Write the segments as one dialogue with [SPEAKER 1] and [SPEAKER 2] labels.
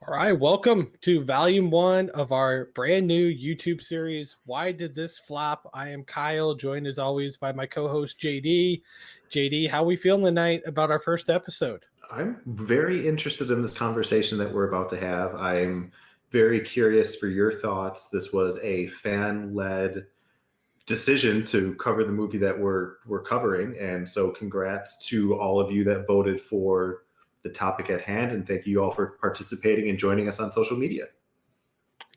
[SPEAKER 1] All right, welcome to volume one of our brand new YouTube series. Why did this flop? I am Kyle, joined as always by my co-host JD. JD, how we feeling tonight about our first episode?
[SPEAKER 2] I'm very interested in this conversation that we're about to have. I'm very curious for your thoughts. This was a fan-led decision to cover the movie that we're covering, and so congrats to all of you that voted for the topic at hand, and thank you all for participating and joining us on social media.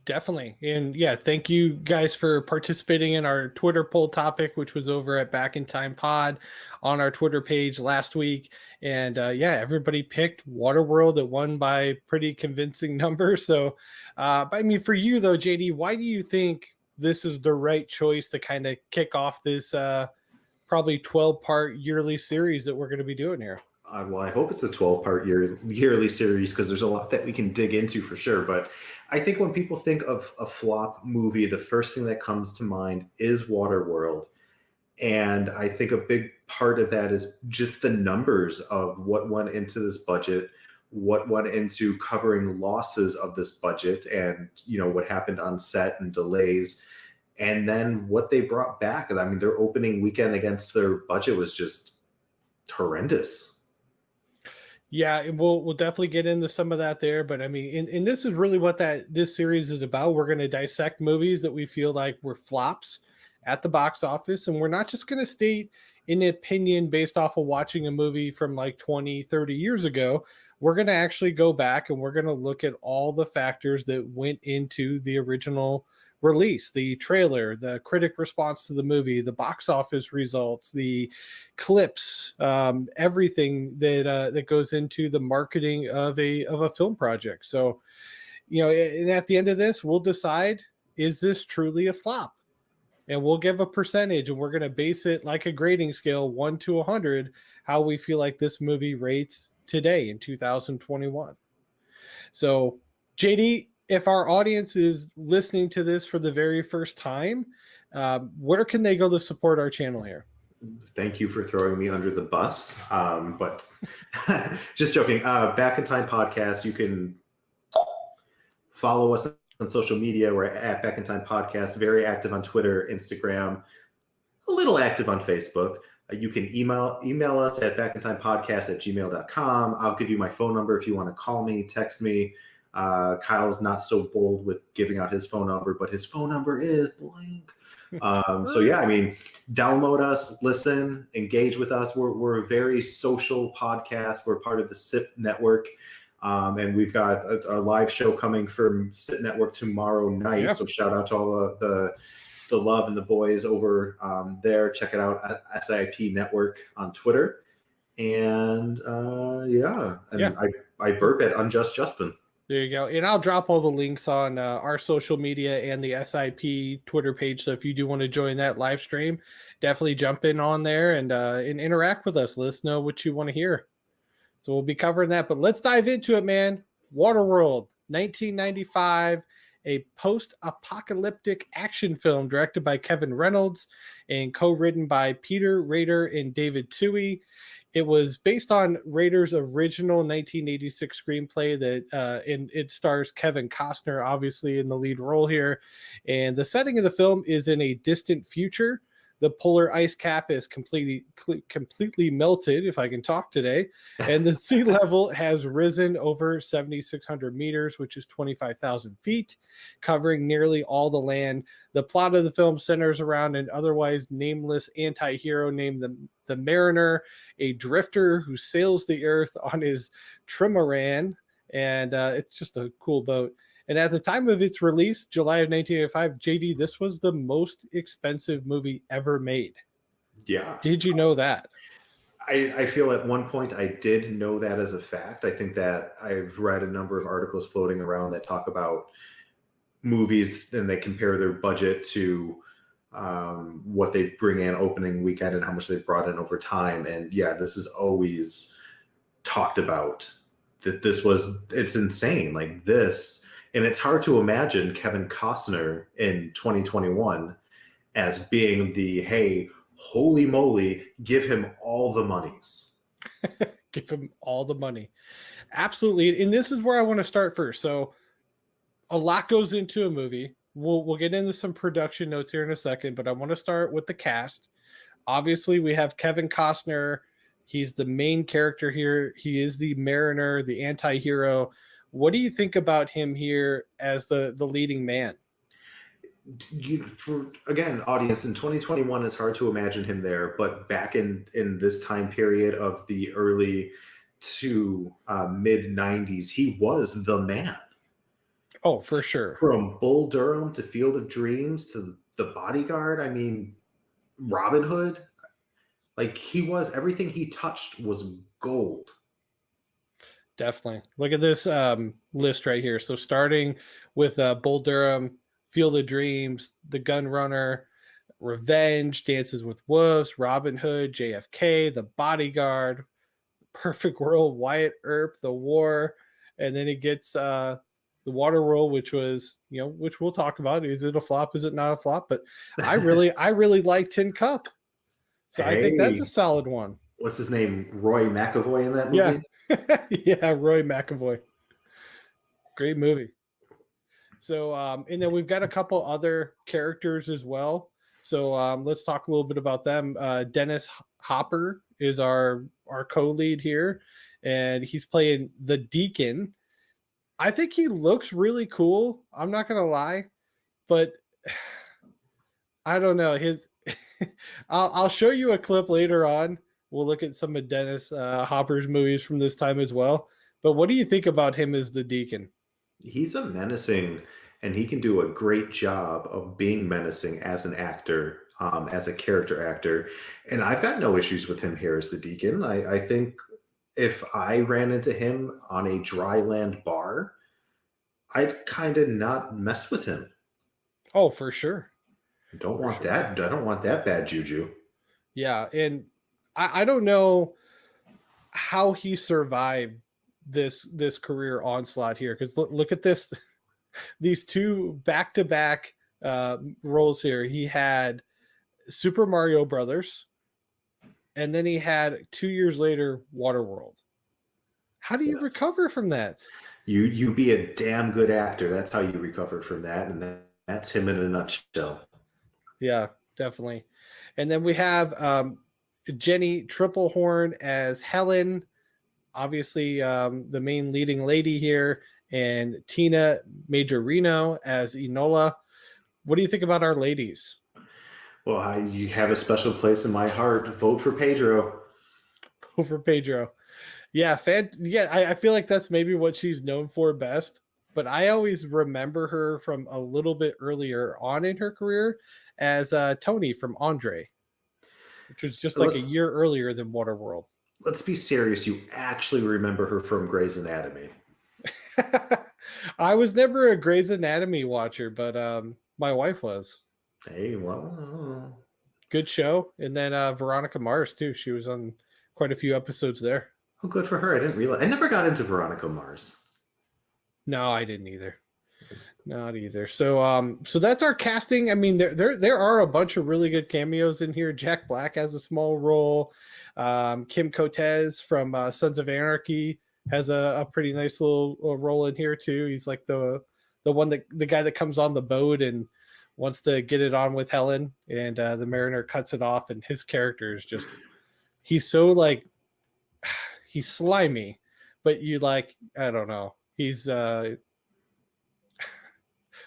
[SPEAKER 1] Definitely. And yeah, thank you guys for participating in our Twitter poll topic, which was over at Back in Time Pod on our Twitter page last week. And yeah, everybody picked Waterworld. It won by pretty convincing numbers. So, but I mean, for you though, JD, why do you think this is the right choice to kind of kick off this probably 12-part yearly series that we're going to be doing here?
[SPEAKER 2] Well, I hope it's a 12-part yearly series because there's a lot that we can dig into for sure. But I think when people think of a flop movie, the first thing that comes to mind is Waterworld. And I think a big part of that is just the numbers of what went into this budget, what went into covering losses of this budget, and what happened on set and delays, and then what they brought back. I mean, their opening weekend against their budget was just horrendous.
[SPEAKER 1] Yeah, and we'll definitely get into some of that there, but I mean, and this is really what this series is about. We're going to dissect movies that we feel like were flops at the box office, and we're not just going to state an opinion based off of watching a movie from like 20, 30 years ago. We're going to actually go back and we're going to look at all the factors that went into the original release, the trailer, the critic response to the movie, the box office results, the clips, everything that goes into the marketing of a film project. So, and at the end of this, we'll decide, is this truly a flop? And we'll give a percentage, and we're going to base it like a grading scale, 1 to 100, how we feel like this movie rates today in 2021. So, JD, if our audience is listening to this for the very first time, where can they go to support our channel here?
[SPEAKER 2] Thank you for throwing me under the bus. But just joking. Back in Time Podcast, you can follow us on social media. We're at Back in Time Podcast, very active on Twitter, Instagram, a little active on Facebook. You can email us at backintimepodcast@gmail.com. I'll give you my phone number if you want to call me, text me. Kyle's not so bold with giving out his phone number, but his phone number is blank. So yeah, I mean, download us, listen, engage with us. We're a very social podcast. We're part of the SIP network. And we've got our live show coming from SIP network tomorrow night. Yep. So shout out to all the love and the boys over there. Check it out at SIP network on Twitter. And I burp at Unjust Justin.
[SPEAKER 1] There you go. And I'll drop all the links on our social media and the SIP Twitter page. So if you do want to join that live stream, definitely jump in on there and interact with us. Let us know what you want to hear. So we'll be covering that. But let's dive into it, man. Waterworld, 1995, a post-apocalyptic action film directed by Kevin Reynolds and co-written by Peter Rader and David Twohy. It was based on Rader's original 1986 screenplay and it stars Kevin Costner, obviously, in the lead role here. And the setting of the film is in a distant future. The polar ice cap is completely melted, if I can talk today, and the sea level has risen over 7,600 meters, which is 25,000 feet, covering nearly all the land. The plot of the film centers around an otherwise nameless anti-hero named the Mariner, a drifter who sails the earth on his trimaran, and it's just a cool boat. And at the time of its release, July of 1985, JD, this was the most expensive movie ever made.
[SPEAKER 2] Yeah.
[SPEAKER 1] Did you know that?
[SPEAKER 2] I feel at one point I did know that as a fact. I think that I've read a number of articles floating around that talk about movies and they compare their budget to what they bring in opening weekend and how much they've brought in over time. And yeah, this is always talked about. That it's insane. Like this. And it's hard to imagine Kevin Costner in 2021 as being the, hey, holy moly, give him all the monies.
[SPEAKER 1] Give him all the money. Absolutely. And this is where I want to start first. So a lot goes into a movie. We'll get into some production notes here in a second, but I want to start with the cast. Obviously, we have Kevin Costner. He's the main character here. He is the Mariner, the anti-hero. What do you think about him here as the leading man?
[SPEAKER 2] Again, audience, in 2021, it's hard to imagine him there, but back in this time period of the early to mid 90s, he was the man.
[SPEAKER 1] Oh, for sure.
[SPEAKER 2] From Bull Durham to Field of Dreams to The Bodyguard, I mean, Robin Hood, like he was, everything he touched was gold.
[SPEAKER 1] Definitely. Look at this list right here. So starting with Bull Durham, Field of Dreams, The Gun Runner, Revenge, Dances with Wolves, Robin Hood, JFK, The Bodyguard, Perfect World, Wyatt Earp, The War, and then he gets the Waterworld, which was, which we'll talk about. Is it a flop? Is it not a flop? But I really like Tin Cup. So I think that's a solid one.
[SPEAKER 2] What's his name? Roy McAvoy in that movie?
[SPEAKER 1] Yeah, yeah, Roy McAvoy. Great movie. So, and then we've got a couple other characters as well. So let's talk a little bit about them. Dennis Hopper is our co-lead here, and he's playing the Deacon. I think he looks really cool. I'm not gonna lie, but I don't know. I'll show you a clip later on. We'll look at some of Dennis Hopper's movies from this time as well. But what do you think about him as the Deacon?
[SPEAKER 2] He's a menacing, and he can do a great job of being menacing as an actor, as a character actor. And I've got no issues with him here as the Deacon. I think if I ran into him on a dry land bar, I'd kind of not mess with him.
[SPEAKER 1] Oh, for sure.
[SPEAKER 2] I don't want that bad juju.
[SPEAKER 1] Yeah, and I don't know how he survived this career onslaught here, because look at this. These two back-to-back roles here. He had Super Mario Brothers, and then he had 2 years later Waterworld. How do you recover from that?
[SPEAKER 2] You be a damn good actor. That's how you recover from that, and that's him in a nutshell.
[SPEAKER 1] Yeah, definitely. And then we have Jenny Triplehorn as Helen, obviously the main leading lady here, and Tina Majorino as Enola. What do you think about our ladies?
[SPEAKER 2] Well, you have a special place in my heart. Vote for Pedro.
[SPEAKER 1] Vote for Pedro. Yeah, I feel like that's maybe what she's known for best. But I always remember her from a little bit earlier on in her career as Tony from Andre, which was just like a year earlier than Waterworld.
[SPEAKER 2] Let's be serious. You actually remember her from Grey's Anatomy.
[SPEAKER 1] I was never a Grey's Anatomy watcher, but my wife was.
[SPEAKER 2] Hey, well.
[SPEAKER 1] Good show. And then Veronica Mars, too. She was on quite a few episodes there.
[SPEAKER 2] Oh, good for her. I didn't realize. I never got into Veronica Mars.
[SPEAKER 1] No, I didn't either. Not either. So so that's our casting. I mean, there are a bunch of really good cameos in here. Jack Black has a small role. Kim Coates from Sons of Anarchy has a pretty nice little role in here too. He's like the guy that comes on the boat and wants to get it on with Helen, and the Mariner cuts it off, and his character is just, he's so like, he's slimy, but you like, I don't know. He's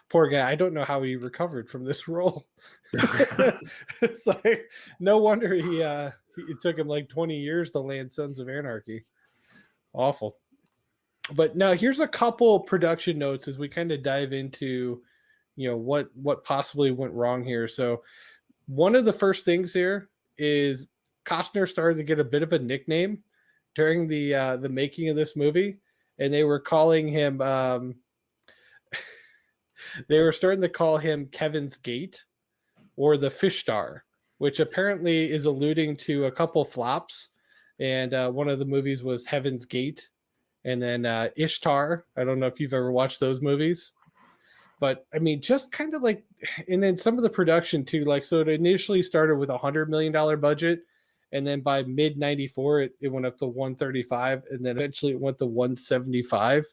[SPEAKER 1] poor guy. I don't know how he recovered from this role. It's like, no wonder it took him like 20 years to land Sons of Anarchy. Awful. But now here's a couple production notes as we kind of dive into, what possibly went wrong here. So one of the first things here is Costner started to get a bit of a nickname during the making of this movie, and they were calling him they were starting to call him Kevin's Gate or the Fish Star, which apparently is alluding to a couple flops. And one of the movies was Heaven's Gate, and then Ishtar. I don't know if you've ever watched those movies, but I mean, just kind of like, and then some of the production too. Like, so it initially started with $100 million budget, And then by mid 94, it went up to 135, and then eventually it went to 175.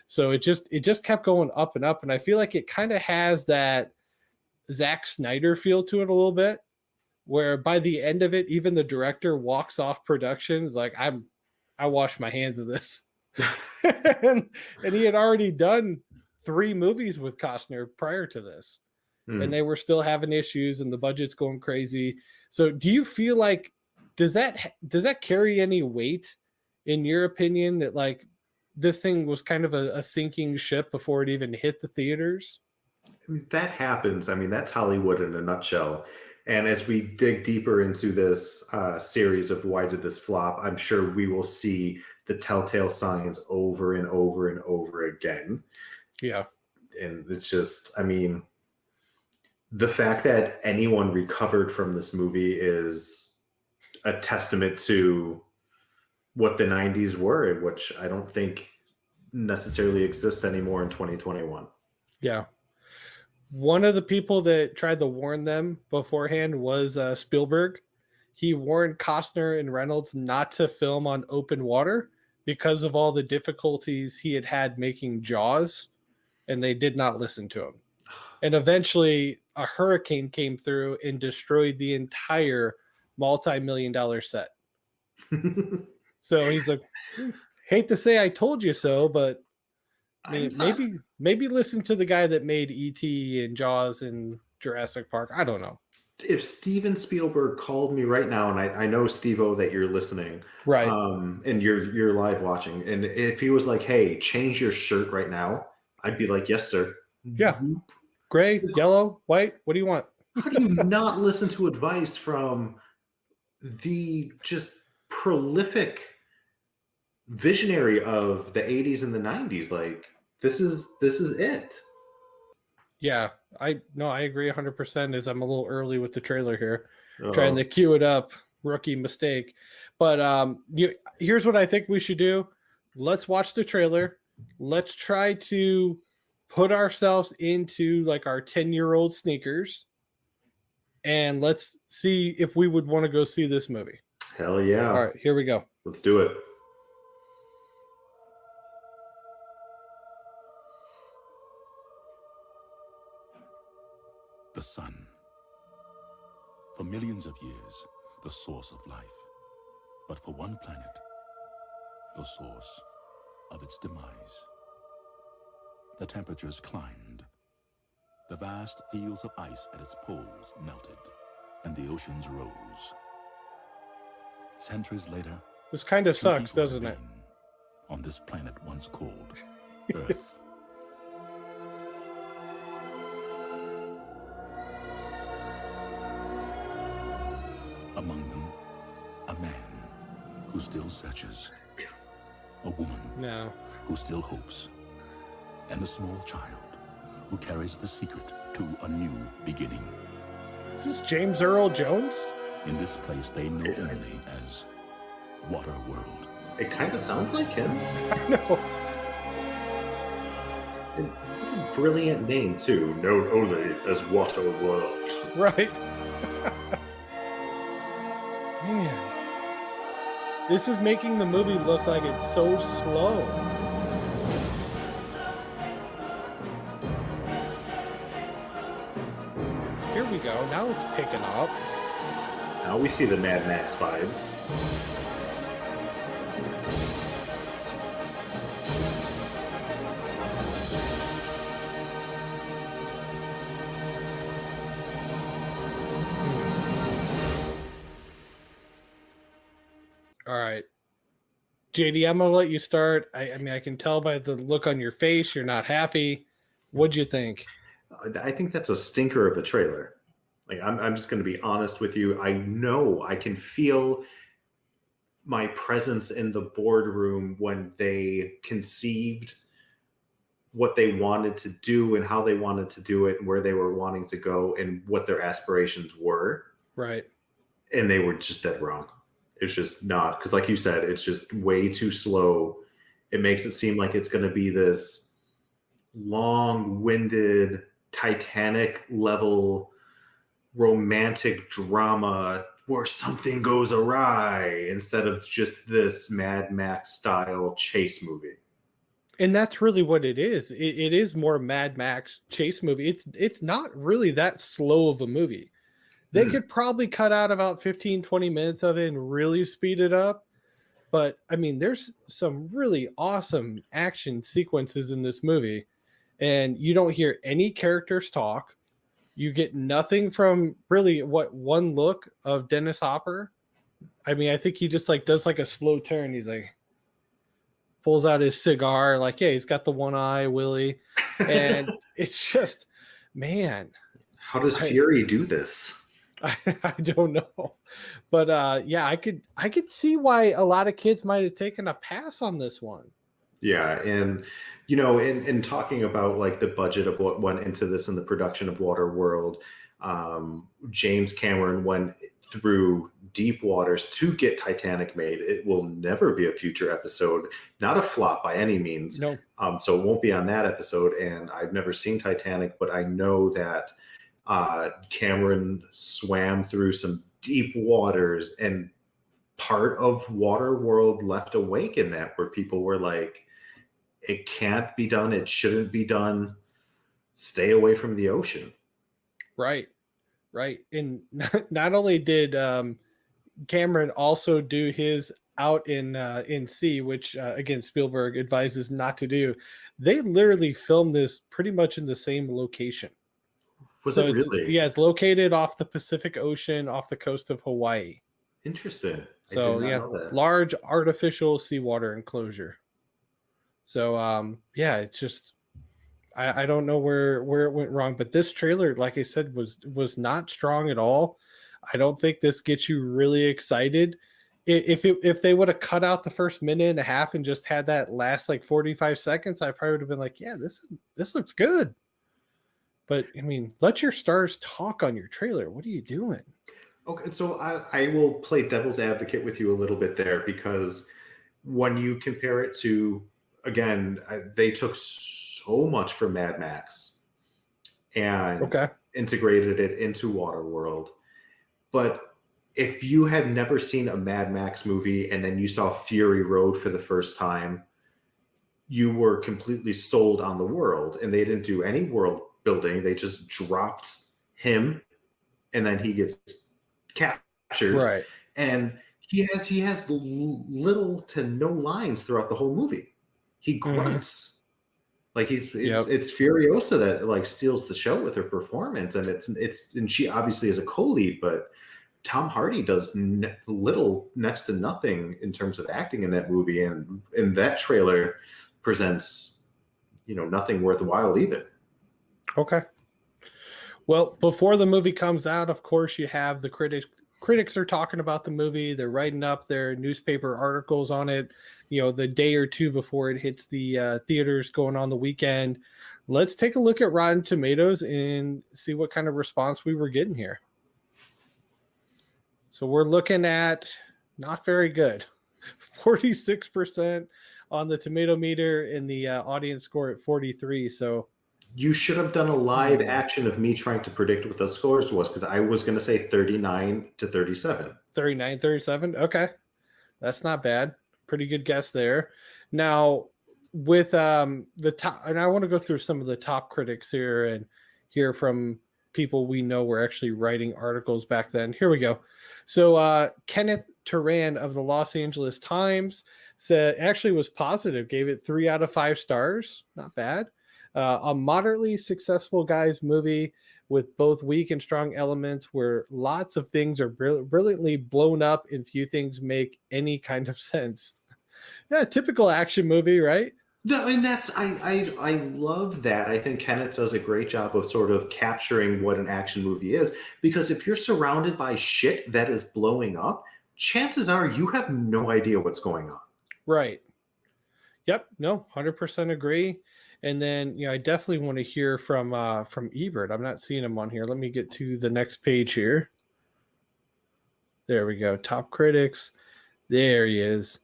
[SPEAKER 1] So it just kept going up and up. And I feel like it kind of has that Zack Snyder feel to it a little bit, where by the end of it, even the director walks off productions like I wash my hands of this. and he had already done 3 movies with Costner prior to this. And they were still having issues and the budget's going crazy. So do you feel like does that carry any weight in your opinion, that like this thing was kind of a sinking ship before it even hit the theaters?
[SPEAKER 2] That happens. I mean, that's Hollywood in a nutshell. And as we dig deeper into this series of why did this flop, I'm sure we will see the telltale signs over and over and over again.
[SPEAKER 1] Yeah.
[SPEAKER 2] And it's just, I mean, the fact that anyone recovered from this movie is a testament to what the 90s were, which I don't think necessarily exists anymore in 2021.
[SPEAKER 1] Yeah. One of the people that tried to warn them beforehand was Spielberg. He warned Costner and Reynolds not to film on open water because of all the difficulties he had had making Jaws, and they did not listen to him. And eventually a hurricane came through and destroyed the entire multi-million-dollar set. So he's like, hate to say I told you so, but I mean, maybe listen to the guy that made E.T. and Jaws and Jurassic Park. I don't know.
[SPEAKER 2] If Steven Spielberg called me right now, and I know, Steve-O, that you're listening,
[SPEAKER 1] right?
[SPEAKER 2] And you're live watching, and if he was like, "Hey, change your shirt right now," I'd be like, "Yes, sir."
[SPEAKER 1] Yeah, gray, yellow, white. What do you want?
[SPEAKER 2] How do you not listen to advice from the just prolific visionary of the 80s and the 90s? Like, this is it.
[SPEAKER 1] Yeah, I agree 100%. As I'm a little early with the trailer here, trying to cue it up. Rookie mistake. But here's what I think we should do. Let's watch the trailer. Let's try to put ourselves into like our 10-year-old sneakers, and let's see if we would want to go see this movie.
[SPEAKER 2] Hell yeah.
[SPEAKER 1] All right, here we go.
[SPEAKER 2] Let's do it.
[SPEAKER 3] The sun. For millions of years, the source of life. But for one planet, the source of its demise. The temperatures climbed. The vast fields of ice at its poles melted, and the oceans rose. Centuries later,
[SPEAKER 1] this kind of sucks, doesn't it?
[SPEAKER 3] On this planet once called Earth. Among them, a man who still searches, a woman who still hopes, and a small child who carries the secret to a new beginning.
[SPEAKER 1] Is this James Earl Jones?
[SPEAKER 3] In this place they know only as Waterworld.
[SPEAKER 2] It kind of sounds like him.
[SPEAKER 1] I know.
[SPEAKER 2] A brilliant name, too. Known only as Waterworld.
[SPEAKER 1] Right. Man. This is making the movie look like it's so slow. Here we go. Now it's picking up.
[SPEAKER 2] Now we see the Mad Max vibes.
[SPEAKER 1] All right. JD, I'm going to let you start. I mean, I can tell by the look on your face, you're not happy. What'd you think?
[SPEAKER 2] I think that's a stinker of a trailer. Like, I'm just going to be honest with you. I know I can feel my presence in the boardroom when they conceived what they wanted to do and how they wanted to do it and where they were wanting to go and what their aspirations were.
[SPEAKER 1] Right.
[SPEAKER 2] And they were just dead wrong. It's just not, because like you said, it's just way too slow. It makes it seem like it's going to be this long-winded, Titanic level romantic drama where something goes awry instead of just this Mad Max style chase movie.
[SPEAKER 1] And that's really what it is. It is more Mad Max chase movie. It's not really that slow of a movie. They could probably cut out about 15, 20 minutes of it and really speed it up. But I mean, there's some really awesome action sequences in this movie, and you don't hear any characters talk. You get nothing from really one look of Dennis Hopper. I mean, I think he just like does like a slow turn. He's like pulls out his cigar, like, yeah, he's got the one eye, Willie. And it's just, man.
[SPEAKER 2] How does Fury do this?
[SPEAKER 1] I don't know. But yeah, I could see why a lot of kids might have taken a pass on this one.
[SPEAKER 2] Yeah, and you know, in talking about like the budget of what went into this and the production of Waterworld, James Cameron went through deep waters to get Titanic made. It will never be a future episode, not a flop by any means.
[SPEAKER 1] No.
[SPEAKER 2] So it won't be on that episode. And I've never seen Titanic, but I know that Cameron swam through some deep waters, and part of Waterworld left awake in that, where people were like, it can't be done, it shouldn't be done, stay away from the ocean.
[SPEAKER 1] Right. And not only did Cameron also do his out in sea, which again Spielberg advises not to do, they literally filmed this pretty much in the same location.
[SPEAKER 2] Was it really?
[SPEAKER 1] Yeah, it's located off the Pacific Ocean, off the coast of Hawaii.
[SPEAKER 2] Interesting.
[SPEAKER 1] So yeah, large artificial seawater enclosure. So yeah, it's just I don't know where it went wrong, but this trailer, like I said, was not strong at all. I don't think this gets you really excited. If they would have cut out the first minute and a half and just had that last like 45 seconds, I probably would have been like, yeah, this looks good. But I mean, let your stars talk on your trailer. What are you doing?
[SPEAKER 2] Okay, so I will play devil's advocate with you a little bit there, because when you compare it to, again, they took so much from Mad Max and integrated it into Waterworld. But if you had never seen a Mad Max movie and then you saw Fury Road for the first time, you were completely sold on the world. And they didn't do any world building. They just dropped him, and then he gets captured.
[SPEAKER 1] Right.
[SPEAKER 2] And he has little to no lines throughout the whole movie. He grunts. Like it's Furiosa that like steals the show with her performance, and and she obviously is a co-lead, but Tom Hardy does little, next to nothing in terms of acting in that movie, and in that trailer presents, nothing worthwhile either.
[SPEAKER 1] Okay. Well, before the movie comes out, of course, you have the critics are talking about the movie. They're writing up their newspaper articles on it, the day or two before it hits the theaters going on the weekend. Let's take a look at Rotten Tomatoes and see what kind of response we were getting here. So we're looking at not very good. 46% on the tomato meter, and the audience score at 43. So
[SPEAKER 2] you should have done a live action of me trying to predict what the scores was, because I was going to say 39 to 37.
[SPEAKER 1] 39, 37. Okay. That's not bad. Pretty good guess there. Now, with the top, and I want to go through some of the top critics here and hear from people we know were actually writing articles back then. Here we go. So Kenneth Turan of the Los Angeles Times said actually was positive, gave it 3 out of 5 stars. Not bad. A moderately successful guys movie with both weak and strong elements, where lots of things are brilliantly blown up and few things make any kind of sense. Yeah, typical action movie, right?
[SPEAKER 2] I mean, I love that. I think Kenneth does a great job of sort of capturing what an action movie is, because if you're surrounded by shit that is blowing up, chances are you have no idea what's going on.
[SPEAKER 1] Right. Yep. No, 100% agree. And then, I definitely want to hear from Ebert. I'm not seeing him on here. Let me get to the next page here. There we go. Top critics. There he is.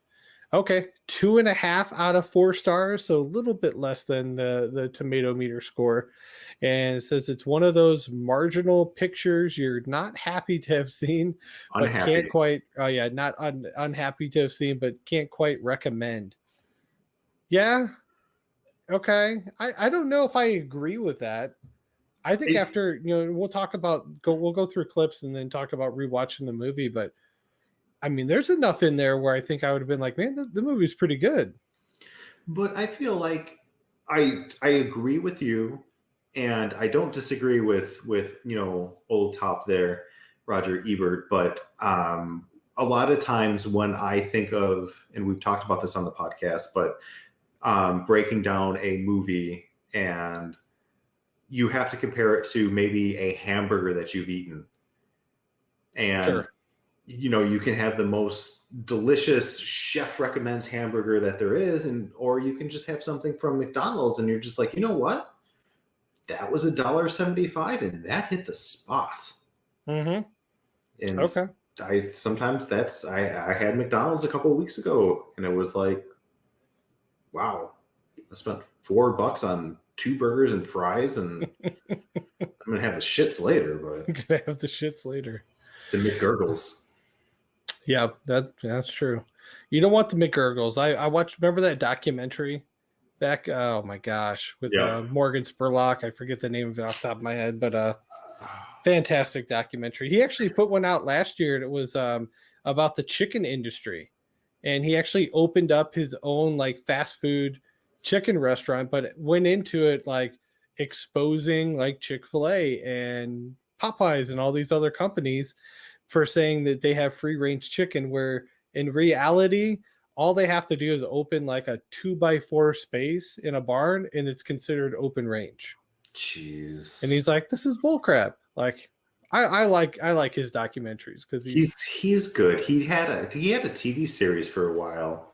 [SPEAKER 1] Okay, 2.5 out of 4 stars, so a little bit less than the tomato meter score. And it says it's one of those marginal pictures you're not happy to have seen, but can't
[SPEAKER 2] Unhappy.
[SPEAKER 1] quite, oh yeah, not unhappy to have seen, but can't quite recommend. Yeah, okay. I don't know if I agree with that. I think
[SPEAKER 2] It,
[SPEAKER 1] after, we'll go through clips and then talk about rewatching the movie, but I mean, there's enough in there where I think I would have been like, man, the movie's pretty good.
[SPEAKER 2] but I feel like I agree with you, and I don't disagree with old top there, Roger Ebert. But a lot of times when I think of, and we've talked about this on the podcast, but breaking down a movie, and you have to compare it to maybe a hamburger that you've eaten, and
[SPEAKER 1] Sure.
[SPEAKER 2] you can have the most delicious chef recommends hamburger that there is, or you can just have something from McDonald's and you're just like, you know what, that was $1.75 and that hit the spot.
[SPEAKER 1] Mm-hmm.
[SPEAKER 2] And
[SPEAKER 1] Okay.
[SPEAKER 2] I had McDonald's a couple of weeks ago and it was like, wow, I spent $4 on 2 burgers and fries, and I'm gonna have the shits later. But
[SPEAKER 1] I'm gonna have the shits later.
[SPEAKER 2] the McGurgles.
[SPEAKER 1] Yeah, that's true. You don't want the McGurgles. I watched, remember that documentary back, oh my gosh, with
[SPEAKER 2] Yeah.
[SPEAKER 1] Morgan Spurlock. I forget the name of it off the top of my head, but fantastic documentary. He actually put one out last year, and it was about the chicken industry. And he actually opened up his own like fast food chicken restaurant, but went into it like exposing like Chick-fil-A and Popeyes and all these other companies for saying that they have free range chicken, where in reality, all they have to do is open like a 2x4 space in a barn and it's considered open range.
[SPEAKER 2] Jeez.
[SPEAKER 1] And he's like, this is bullcrap. Like, I like his documentaries because
[SPEAKER 2] he's good. He had a TV series for a while,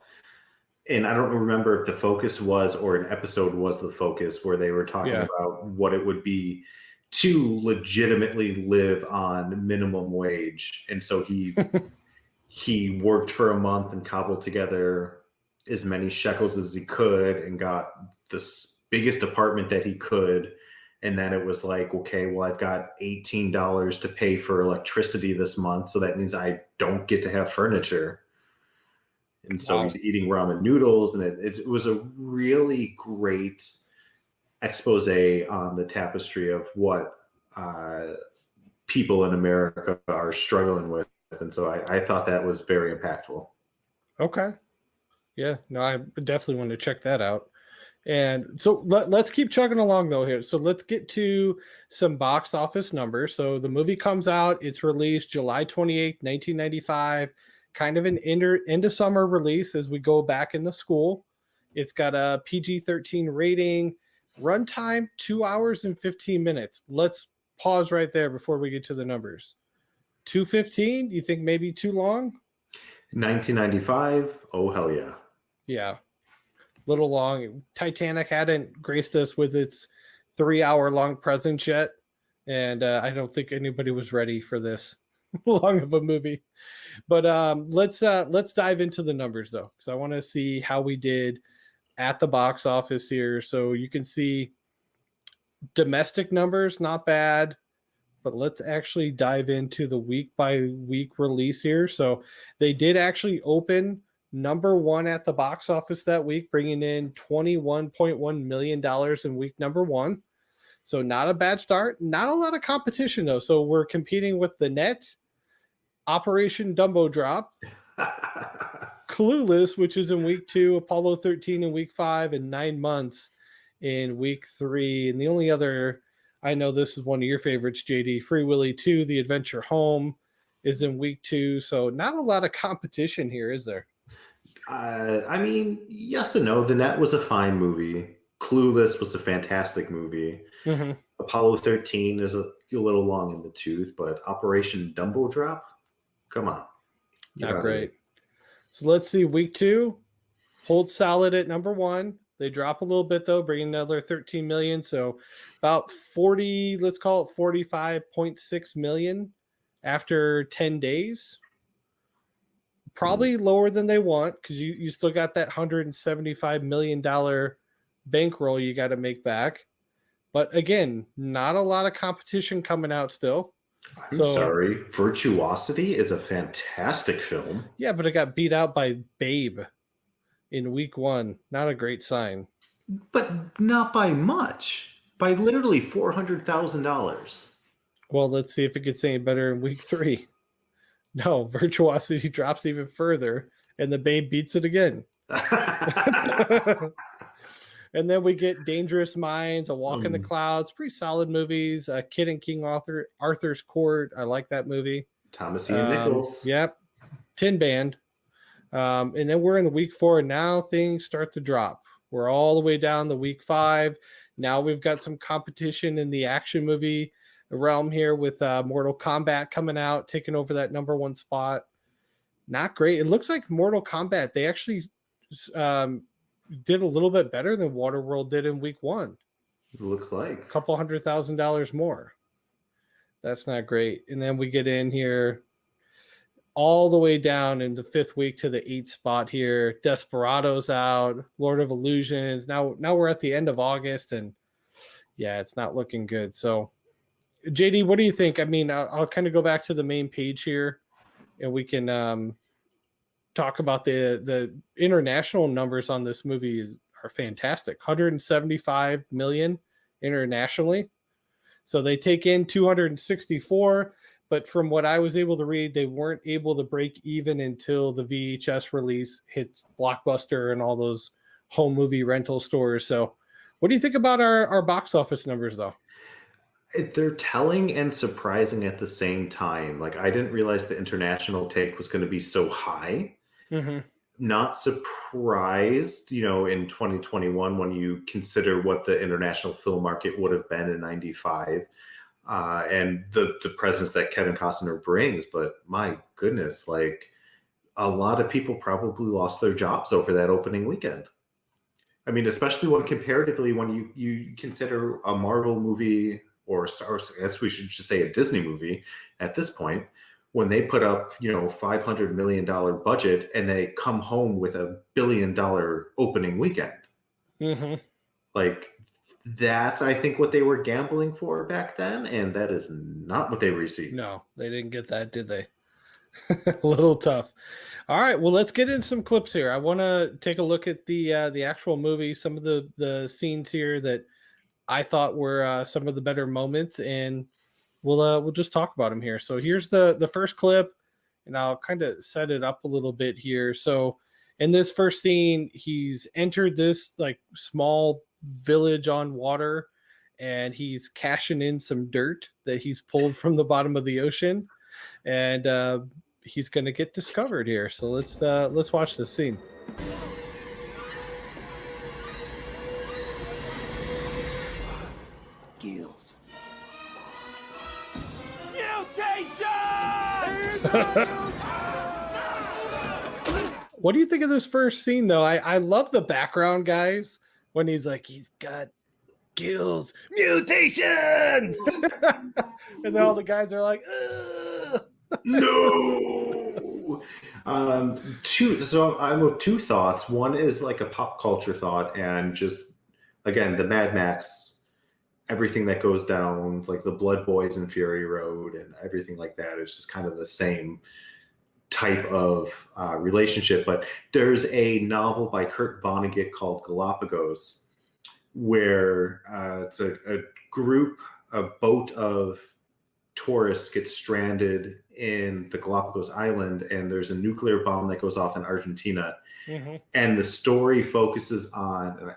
[SPEAKER 2] and I don't remember if the focus was, or an episode was the focus, where they were talking about what it would be to legitimately live on minimum wage. And so he worked for a month and cobbled together as many shekels as he could and got the biggest apartment that he could. And then it was like, okay, well, I've got $18 to pay for electricity this month, so that means I don't get to have furniture. And so he's eating ramen noodles, and it was a really great expose on the tapestry of what people in America are struggling with. And so I thought that was very impactful.
[SPEAKER 1] Okay. Yeah, no, I definitely want to check that out. And so let's keep chugging along though here. So let's get to some box office numbers. So the movie comes out, it's released July 28th, 1995, kind of an end of summer release as we go back into school. It's got a PG-13 rating, runtime 2 hours and 15 minutes. Let's pause right there before we get to the numbers. 2:15, you think maybe too long?
[SPEAKER 2] 1995, oh hell yeah.
[SPEAKER 1] Yeah. Little long. Titanic hadn't graced us with its 3-hour long presence yet, and I don't think anybody was ready for this long of a movie. But let's dive into the numbers though, because I want to see how we did at the box office here. So you can see domestic numbers, not bad, but let's actually dive into the week by week release here. So they did actually open number 1 at the box office that week, bringing in $21.1 million in week number 1. So not a bad start. Not a lot of competition though. So we're competing with The Net, Operation Dumbo Drop, Clueless, which is in week 2, Apollo 13 in week 5, and 9 Months in week 3. And the only other, I know this is one of your favorites, JD, Free Willy 2, The Adventure Home, is in week 2. So not a lot of competition here, is there?
[SPEAKER 2] I mean, yes and no. The Net was a fine movie. Clueless was a fantastic movie.
[SPEAKER 1] Mm-hmm.
[SPEAKER 2] Apollo 13 is a little long in the tooth, but Operation Dumbo Drop, come on.
[SPEAKER 1] Not great. So let's see. Week 2 holds solid at number 1. They drop a little bit though, bringing another 13 million. So about 40, let's call it 45.6 million after 10 days. Probably lower than they want because you still got that $175 million bankroll you got to make back. But again, not a lot of competition coming out still.
[SPEAKER 2] I'm sorry. Virtuosity is a fantastic film.
[SPEAKER 1] Yeah, but it got beat out by Babe in week 1. Not a great sign.
[SPEAKER 2] But not by much. By literally $400,000.
[SPEAKER 1] Well, let's see if it gets any better in week 3. No, Virtuosity drops even further, and the Babe beats it again. And then we get Dangerous Minds, A Walk in the Clouds, pretty solid movies. Kid and King Arthur's Court, I like that movie.
[SPEAKER 2] Thomas Ian Nichols.
[SPEAKER 1] Yep. Tin Band. And then we're in the week 4, and now things start to drop. We're all the way down to week 5. Now we've got some competition in the action movie realm here with Mortal Kombat coming out, taking over that number 1 spot. Not great. It looks like Mortal Kombat, they actually did a little bit better than Waterworld did in week 1.
[SPEAKER 2] It looks like
[SPEAKER 1] a couple $100,000 more. That's not great. And then we get in here all the way down in the 5th week to the 8th spot here. Desperado's out, Lord of Illusions. Now we're at the end of August, and yeah, it's not looking good. So JD, what do you think? I mean, I'll kind of go back to the main page here, and we can talk about the international numbers on this movie are fantastic. 175 million internationally. So they take in 264, but from what I was able to read, they weren't able to break even until the VHS release hits Blockbuster and all those home movie rental stores. So what do you think about our box office numbers, though?
[SPEAKER 2] They're telling and surprising at the same time. Like, I didn't realize the international take was going to be so high.
[SPEAKER 1] Mm-hmm.
[SPEAKER 2] Not surprised, in 2021 when you consider what the international film market would have been in 95 and the presence that Kevin Costner brings. But my goodness, like, a lot of people probably lost their jobs over that opening weekend. I mean, especially when comparatively, when you consider a Marvel movie or Star Wars, I guess we should just say a Disney movie at this point, when they put up, $500 million budget and they come home with $1 billion opening weekend.
[SPEAKER 1] Mm-hmm.
[SPEAKER 2] Like, that's, I think, what they were gambling for back then. And that is not what they received.
[SPEAKER 1] No, they didn't get that, did they? A little tough. All right, well, let's get in some clips here. I want to take a look at the actual movie, some of the scenes here that I thought were some of the better moments, and we'll just talk about them here. So here's the first clip, and I'll kind of set it up a little bit here. So in this first scene, he's entered this like small village on water, and he's cashing in some dirt that he's pulled from the bottom of the ocean, and he's going to get discovered here. So let's watch this scene.
[SPEAKER 4] Gills.
[SPEAKER 1] What do you think of this first scene, though? I love the background, guys, when he's like, he's got gills, mutation, and then all the guys are like, ugh.
[SPEAKER 2] No. So I'm with 2 thoughts. One is like a pop culture thought, and just, again, the Mad Max, everything that goes down, like the Blood Boys and Fury Road and everything like that, is just kind of the same type of relationship. But there's a novel by Kurt Vonnegut called Galapagos, where it's a boat of tourists gets stranded in the Galapagos Island, and there's a nuclear bomb that goes off in Argentina.
[SPEAKER 1] Mm-hmm.
[SPEAKER 2] And the story focuses on, and I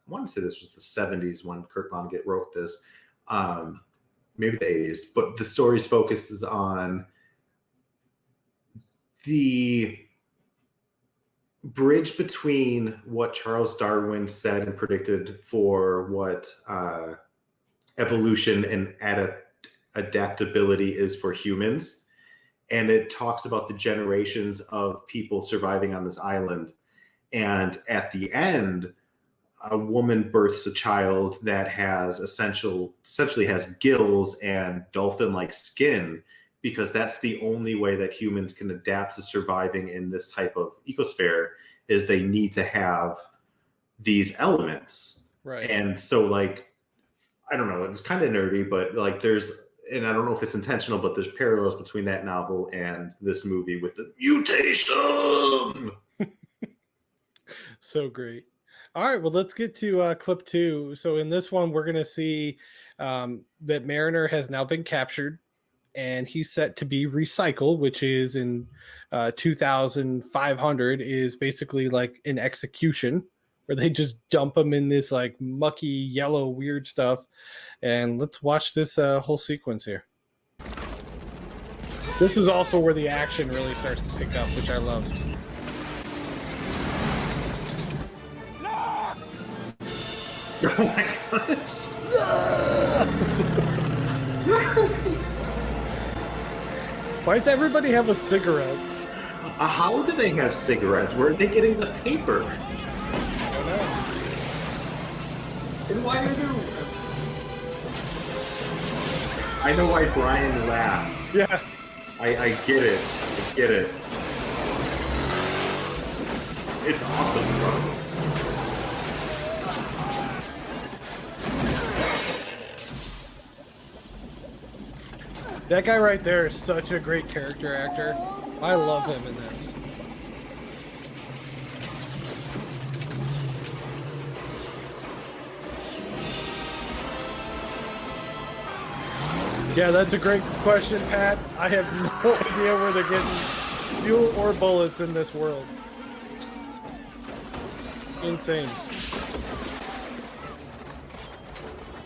[SPEAKER 2] want to say this was the 70s when Kurt Vonnegut wrote this, maybe the 80s, but the story focuses on the bridge between what Charles Darwin said and predicted for what evolution and adaptability is for humans. And it talks about the generations of people surviving on this island. And at the end, a woman births a child that has essentially has gills and dolphin-like skin, because that's the only way that humans can adapt to surviving in this type of ecosphere, is they need to have these elements.
[SPEAKER 1] Right.
[SPEAKER 2] And so, like, I don't know, it's kind of nerdy, but like and I don't know if it's intentional, but there's parallels between that novel and this movie with the mutation.
[SPEAKER 1] So great. All right, well, let's get to clip 2. So in this one, we're going to see that Mariner has now been captured, and he's set to be recycled, which is in 2,500, is basically like an execution where they just dump him in this like mucky yellow weird stuff. And let's watch this whole sequence here. This is also where the action really starts to pick up, which I love.
[SPEAKER 2] Oh my god.
[SPEAKER 1] Why does everybody have a cigarette?
[SPEAKER 2] How do they have cigarettes? Where are they getting the paper?
[SPEAKER 1] I don't know.
[SPEAKER 2] And why are there... I know why Brian laughed.
[SPEAKER 1] Yeah.
[SPEAKER 2] I get it. I get it. It's awesome, bro.
[SPEAKER 1] That guy right there is such a great character actor. I love him in this. Yeah, that's a great question, Pat. I have no idea where they're getting fuel or bullets in this world. Insane.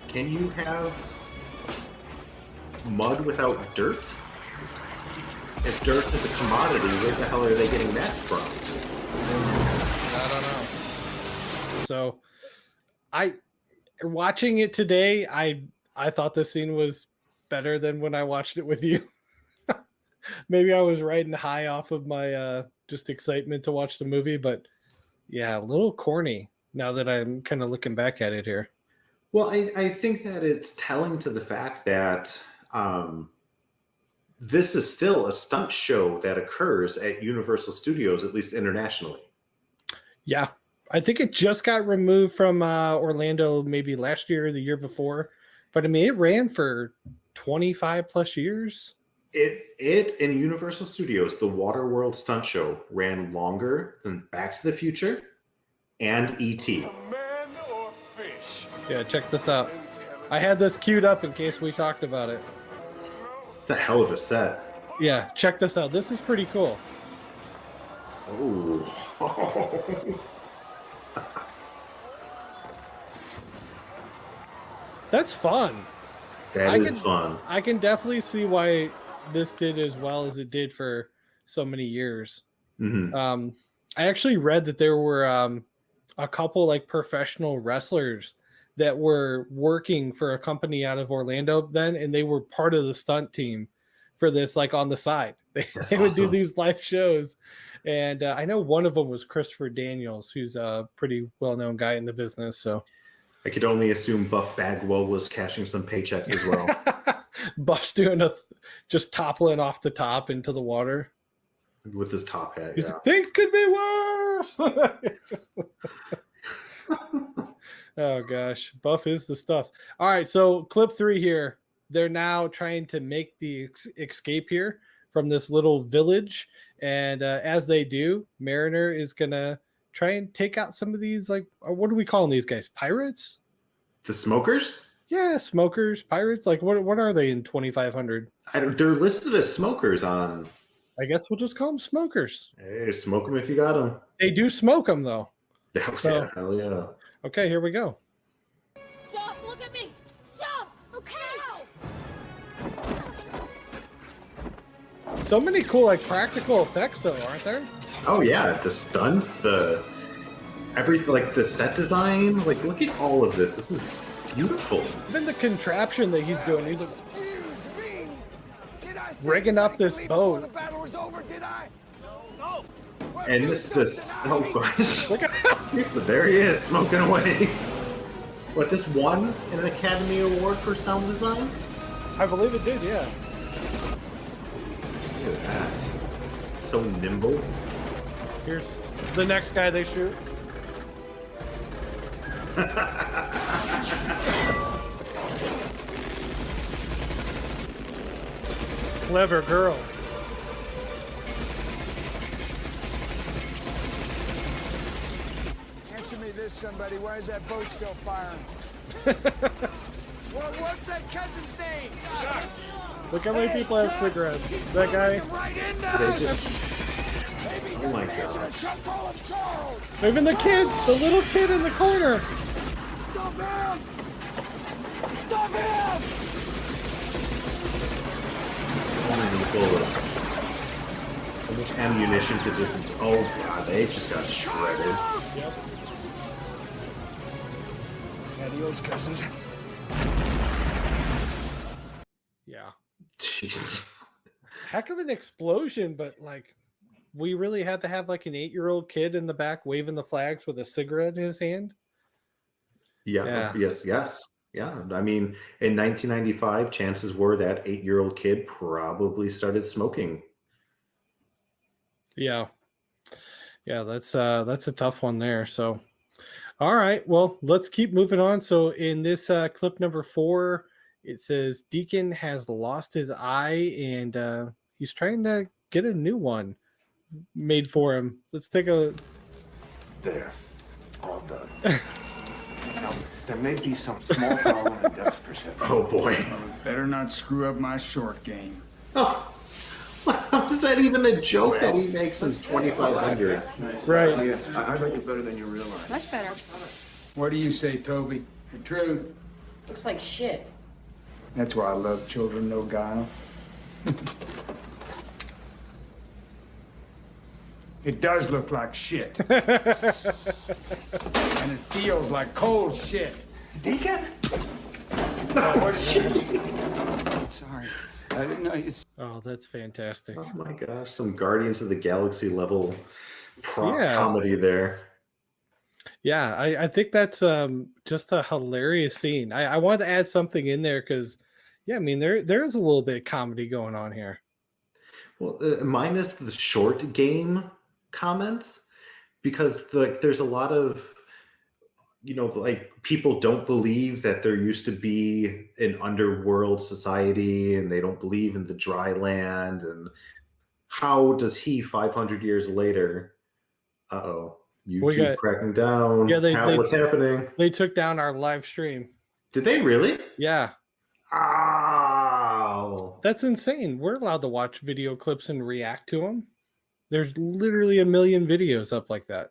[SPEAKER 2] Can you have mud without dirt? If dirt is a commodity, where the hell are they getting that from?
[SPEAKER 1] I don't know. So, watching it today, I thought the scene was better than when I watched it with you. Maybe I was riding high off of my just excitement to watch the movie, but yeah, a little corny now that I'm kind of looking back at it here.
[SPEAKER 2] Well, I think that it's telling to the fact that this is still a stunt show that occurs at Universal Studios, at least internationally.
[SPEAKER 1] Yeah, I think it just got removed from Orlando maybe last year or the year before, but I mean it ran for 25 plus years.
[SPEAKER 2] It in Universal Studios, the Waterworld stunt show ran longer than Back to the Future and E.T.
[SPEAKER 1] Yeah, check this out. I had this queued up in case we talked about it.
[SPEAKER 2] It's a hell of a set.
[SPEAKER 1] Yeah, check this out. This is pretty cool.
[SPEAKER 2] Oh.
[SPEAKER 1] That's fun.
[SPEAKER 2] That is fun.
[SPEAKER 1] I can definitely see why this did as well as it did for so many years.
[SPEAKER 2] Mm-hmm.
[SPEAKER 1] I actually read that there were a couple like professional wrestlers that were working for a company out of Orlando then, and they were part of the stunt team for this, like on the side. They would do these live shows. And I know one of them was Christopher Daniels, who's a pretty well-known guy in the business. So
[SPEAKER 2] I could only assume Buff Bagwell was cashing some paychecks as well.
[SPEAKER 1] Buff's doing just toppling off the top into the water
[SPEAKER 2] with his top hat.
[SPEAKER 1] He's like, things could be worse. Oh gosh, Buff is the stuff. All right, so clip 3 here. They're now trying to make the escape here from this little village, and as they do, Mariner is gonna try and take out some of these, like, what are we calling these guys? Pirates?
[SPEAKER 2] The smokers?
[SPEAKER 1] Yeah, smokers, pirates. Like, what are they in 2,500?
[SPEAKER 2] They're listed as smokers on.
[SPEAKER 1] I guess we'll just call them smokers.
[SPEAKER 2] Hey, smoke them if you got them.
[SPEAKER 1] They do smoke them though.
[SPEAKER 2] Yeah,
[SPEAKER 1] So-
[SPEAKER 2] hell yeah.
[SPEAKER 1] Okay, here we go.
[SPEAKER 4] Stop! Look at me! Stop! Okay!
[SPEAKER 1] So many cool, like, practical effects though, aren't there?
[SPEAKER 2] Oh yeah, the stunts, everything, like the set design. Like, look at all of this. This is beautiful.
[SPEAKER 1] Even the contraption that he's doing, he's like rigging up this boat.
[SPEAKER 2] And this oh gosh.
[SPEAKER 1] Look at
[SPEAKER 2] So there he is, smoking away. What, this won an Academy Award for sound design?
[SPEAKER 1] I believe it did, yeah.
[SPEAKER 2] so nimble.
[SPEAKER 1] Here's the next guy they shoot. Clever girl.
[SPEAKER 5] Answer me this, somebody. Why is that boat still firing? Well, what's that cousin's name?
[SPEAKER 1] Look how many people have cigarettes. That guy.
[SPEAKER 5] Right in
[SPEAKER 2] They just. Oh my god.
[SPEAKER 5] Call him Charles.
[SPEAKER 1] Even the kid, the little kid in the corner.
[SPEAKER 5] Stop him! Stop him!
[SPEAKER 2] So much ammunition to just. Oh god, they just got shredded.
[SPEAKER 1] Yep.
[SPEAKER 5] Adios, cousins.
[SPEAKER 1] Yeah.
[SPEAKER 2] Jeez.
[SPEAKER 1] Heck of an explosion, but like, we really had to have like an 8-year-old kid in the back waving the flags with a cigarette in his hand.
[SPEAKER 2] Yeah. Yes. Yeah. I mean, in 1995, chances were that 8-year-old kid probably started smoking.
[SPEAKER 1] Yeah. Yeah, that's a tough one there. So, all right, well, let's keep moving on. So in this clip number 4, it says Deacon has lost his eye and he's trying to get a new one made for him. Let's take a.
[SPEAKER 6] There, all done. Now, there may be some small problem in depth perception.
[SPEAKER 2] Oh boy.
[SPEAKER 5] Better not screw up my short game.
[SPEAKER 2] Oh, how is that even a joke that he makes since 2500?
[SPEAKER 1] Right.
[SPEAKER 6] I like it better than you realize.
[SPEAKER 4] Much better.
[SPEAKER 5] What do you say, Toby? The truth.
[SPEAKER 4] Looks like shit.
[SPEAKER 5] That's why I love children, no guile. It does look like shit. And it feels like cold shit.
[SPEAKER 6] Deacon?
[SPEAKER 5] I'm
[SPEAKER 6] Sorry. I didn't know it's...
[SPEAKER 1] Oh, that's fantastic.
[SPEAKER 2] Oh my gosh, some Guardians of the Galaxy level prop
[SPEAKER 1] Yeah.
[SPEAKER 2] comedy there.
[SPEAKER 1] Yeah, I think that's just a hilarious scene. I wanted to add something in there because, yeah, I mean there is a little bit of comedy going on here.
[SPEAKER 2] Well, minus the short game comments, because there's a lot of, like, people don't believe that there used to be an underworld society, and they don't believe in the dry land. And how does he 500 years later? YouTube cracking down.
[SPEAKER 1] Yeah,
[SPEAKER 2] what's happening?
[SPEAKER 1] They took down our live stream.
[SPEAKER 2] Did they really?
[SPEAKER 1] Yeah,
[SPEAKER 2] Oh,
[SPEAKER 1] that's insane. We're allowed to watch video clips and react to them. There's literally a million videos up like that.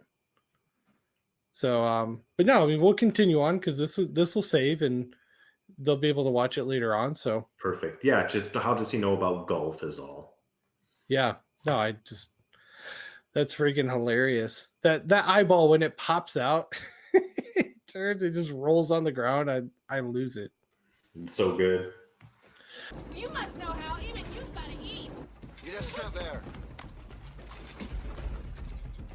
[SPEAKER 1] So, but no, I mean, we'll continue on because this will save and they'll be able to watch it later on. So
[SPEAKER 2] perfect. Yeah, just how does he know about golf is all.
[SPEAKER 1] yeah, no, that's freaking hilarious. That eyeball, when it pops out, it turns, it just rolls on the ground. I lose it.
[SPEAKER 2] It's so good.
[SPEAKER 4] You must know how even you've got to eat.
[SPEAKER 5] You just sit there.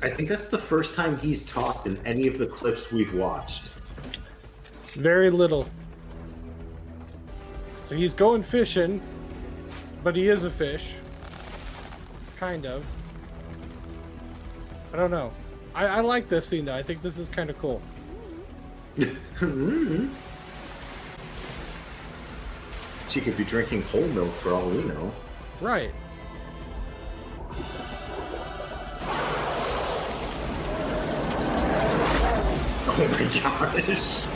[SPEAKER 2] I think that's the first time he's talked in any of the clips we've watched.
[SPEAKER 1] Very little. So he's going fishing, but he is a fish. Kind of. I don't know. I like this scene though. I think this is kind of cool.
[SPEAKER 2] She could be drinking whole milk for all we know.
[SPEAKER 1] Right.
[SPEAKER 2] Oh my gosh.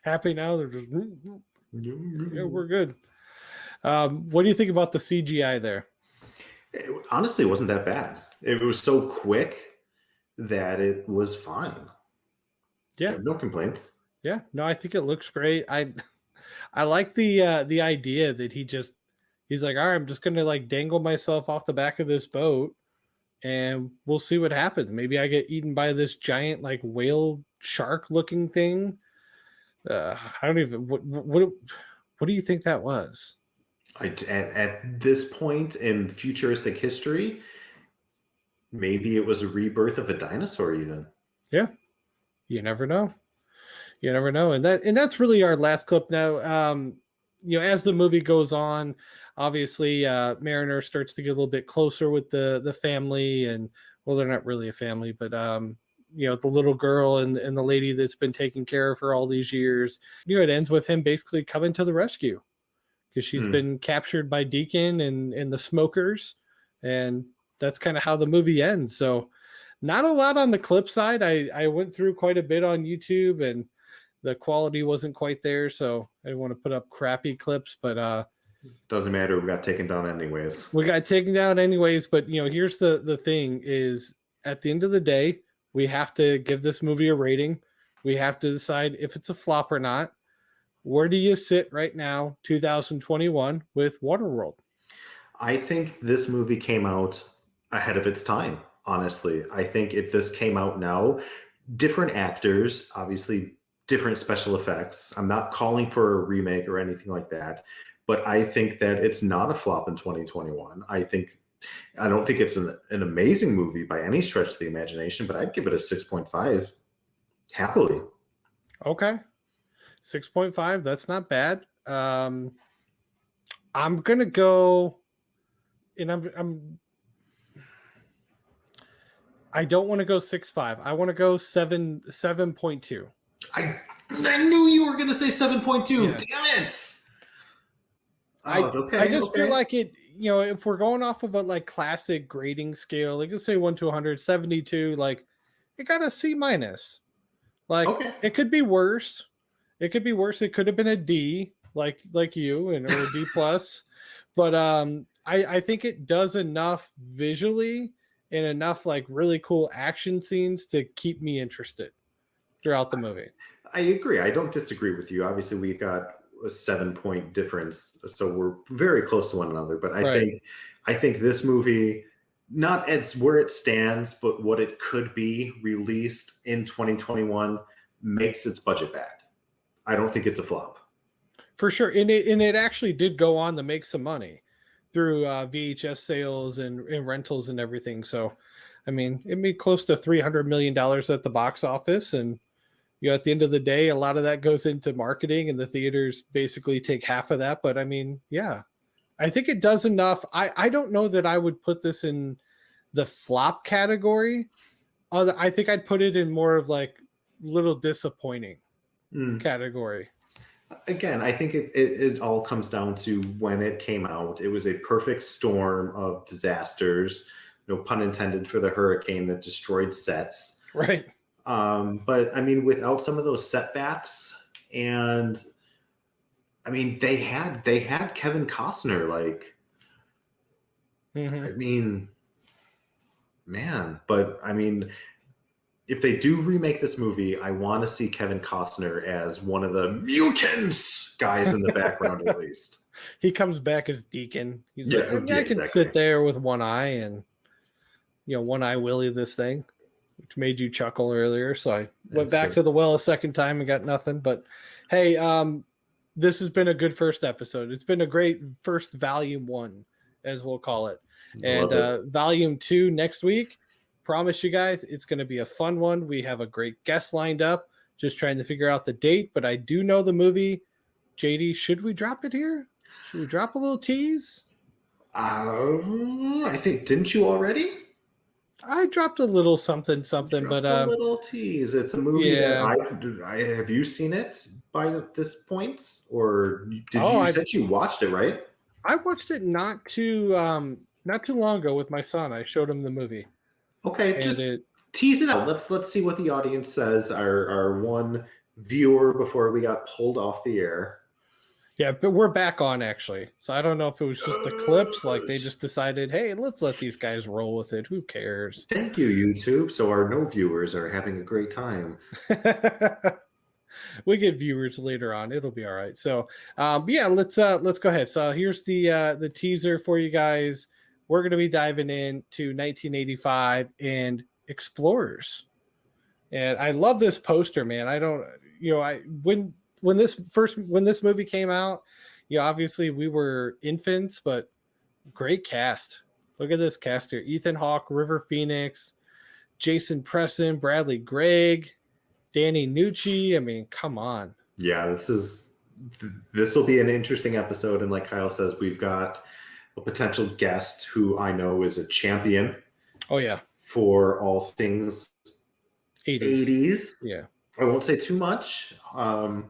[SPEAKER 1] Happy now. They're just yeah, we're good. What do you think about the CGI there?
[SPEAKER 2] Honestly, it wasn't that bad. It was so quick that it was fine.
[SPEAKER 1] Yeah.
[SPEAKER 2] No complaints.
[SPEAKER 1] Yeah, no, I think it looks great. I like the idea that he's like, all right, I'm just gonna like dangle myself off the back of this boat and we'll see what happens. Maybe I get eaten by this giant like whale shark looking thing. I don't even what do you think that was?
[SPEAKER 2] At this point in futuristic history, Maybe it was a rebirth of a dinosaur even.
[SPEAKER 1] Yeah, you never know. You never know. And that's really our last clip now. As the movie goes on, obviously Mariner starts to get a little bit closer with the family, and well, they're not really a family, but the little girl and the lady that's been taking care of her all these years. It ends with him basically coming to the rescue because she's been captured by Deacon and the smokers, and that's kind of how the movie ends. So not a lot on the clip side. I went through quite a bit on YouTube, and the quality wasn't quite there, so I didn't want to put up crappy clips, but
[SPEAKER 2] doesn't matter. We got taken down anyways.
[SPEAKER 1] but here's the thing is, at the end of the day, we have to give this movie a rating. We have to decide if it's a flop or not. Where do you sit right now, 2021, with Waterworld?
[SPEAKER 2] I think this movie came out ahead of its time, honestly. I think if this came out now, different actors, obviously different special effects. I'm not calling for a remake or anything like that, but I think that it's not a flop in 2021. I don't think it's an amazing movie by any stretch of the imagination, but I'd give it a 6.5 happily.
[SPEAKER 1] Okay. 6.5, that's not bad. I'm gonna go, and I don't want to go 6.5. I want to go 7.2.
[SPEAKER 2] I knew you were gonna say 7.2.
[SPEAKER 1] Yeah.
[SPEAKER 2] Damn it.
[SPEAKER 1] I just feel like it, if we're going off of a like classic grading scale, like let's say 1 to 100, 72, like it got a C minus. Like it could be worse. It could be worse. It could have been a D, like you, or a D plus. But I think it does enough visually and enough like really cool action scenes to keep me interested throughout the movie.
[SPEAKER 2] I agree. I don't disagree with you. Obviously, we've got a 7-point difference, so we're very close to one another. But I think this movie, not as where it stands, but what it could be released in 2021, makes its budget back. I don't think it's a flop.
[SPEAKER 1] For sure. And it actually did go on to make some money through VHS sales and rentals and everything. So, I mean, it made close to $300 million at the box office. And, at the end of the day, a lot of that goes into marketing, and the theaters basically take half of that. But I mean, yeah, I think it does enough. I don't know that I would put this in the flop category. I think I'd put it in more of like little disappointing category.
[SPEAKER 2] Again, I think it all comes down to when it came out. It was a perfect storm of disasters, no pun intended for the hurricane that destroyed sets.
[SPEAKER 1] Right.
[SPEAKER 2] But I mean, without some of those setbacks, and I mean, they had Kevin Costner, like, I mean, man, but I mean, if they do remake this movie, I want to see Kevin Costner as one of the mutants guys in the background, at least.
[SPEAKER 1] He comes back as Deacon. He's
[SPEAKER 2] I
[SPEAKER 1] can sit there with one eye and, one eye Willie this thing, which made you chuckle earlier. So I went back to the well a second time and got nothing. But hey, this has been a good first episode. It's been a great first volume 1, as we'll call it. And volume 2 next week. Promise you guys, it's going to be a fun one. We have a great guest lined up, just trying to figure out the date, but I do know the movie. JD, should we drop it here? Should we drop a little tease?
[SPEAKER 2] I think, didn't you already?
[SPEAKER 1] I dropped a little something, but
[SPEAKER 2] a little tease. It's a movie that I have you seen it by this point, or you said you watched it, right?
[SPEAKER 1] I watched it not too long ago with my son. I showed him the movie.
[SPEAKER 2] Okay, and just tease it out. Let's see what the audience says. Our one viewer before we got pulled off the air.
[SPEAKER 1] Yeah, but we're back on actually. So I don't know if it was just the clips, like they just decided, hey, let's let these guys roll with it. Who cares?
[SPEAKER 2] Thank you, YouTube. So our no viewers are having a great time.
[SPEAKER 1] We get viewers later on. It'll be all right. So yeah, let's go ahead. So here's the teaser for you guys. We're going to be diving into 1985 and Explorers. And I love this poster, man. When this movie came out, obviously we were infants, but great cast. Look at this cast here: Ethan Hawke, River Phoenix, Jason Preston, Bradley Gregg, Danny Nucci. I mean, come on.
[SPEAKER 2] Yeah, this will be an interesting episode. And like Kyle says, we've got a potential guest who I know is a champion.
[SPEAKER 1] Oh yeah,
[SPEAKER 2] for all things 80s.
[SPEAKER 1] Yeah.
[SPEAKER 2] I won't say too much. A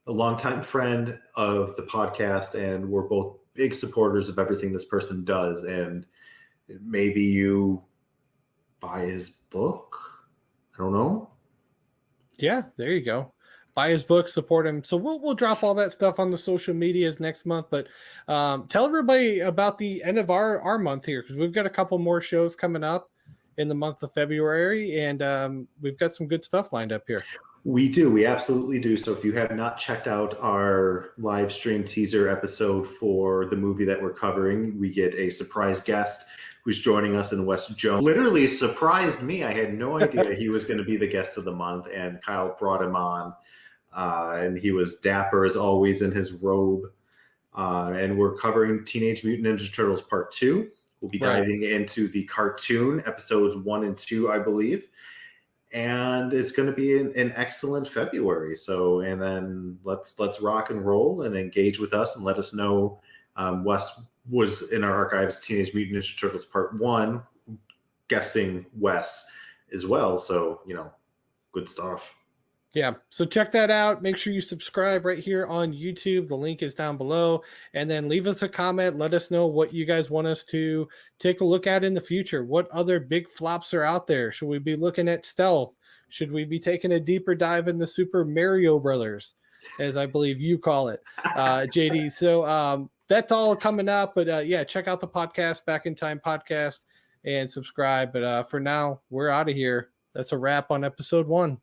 [SPEAKER 2] longtime friend of the podcast, and we're both big supporters of everything this person does. And maybe you buy his book. I don't know.
[SPEAKER 1] Yeah, there you go. Buy his book, support him. So we'll drop all that stuff on the social medias next month. But tell everybody about the end of our month here, because we've got a couple more shows coming up in the month of February, and we've got some good stuff lined up here.
[SPEAKER 2] We do. We absolutely do. So if you have not checked out our live stream teaser episode for the movie that we're covering, we get a surprise guest who's joining us in West Jones. Literally surprised me. I had no idea he was going to be the guest of the month, and Kyle brought him on. And he was dapper as always in his robe. And we're covering Teenage Mutant Ninja Turtles Part 2. We'll be diving into the cartoon, episodes 1 and 2, I believe. And it's going to be an excellent February. So, and then let's rock and roll and engage with us and let us know. Wes was in our archives, Teenage Mutant Ninja Turtles Part 1, guesting Wes as well. So, good stuff.
[SPEAKER 1] Yeah, so check that out. Make sure you subscribe right here on YouTube. The link is down below. And then leave us a comment. Let us know what you guys want us to take a look at in the future. What other big flops are out there? Should we be looking at Stealth? Should we be taking a deeper dive in the Super Mario Brothers, as I believe you call it, JD? So that's all coming up. But yeah, check out the podcast, Back in Time Podcast, and subscribe. But for now, we're out of here. That's a wrap on episode 1.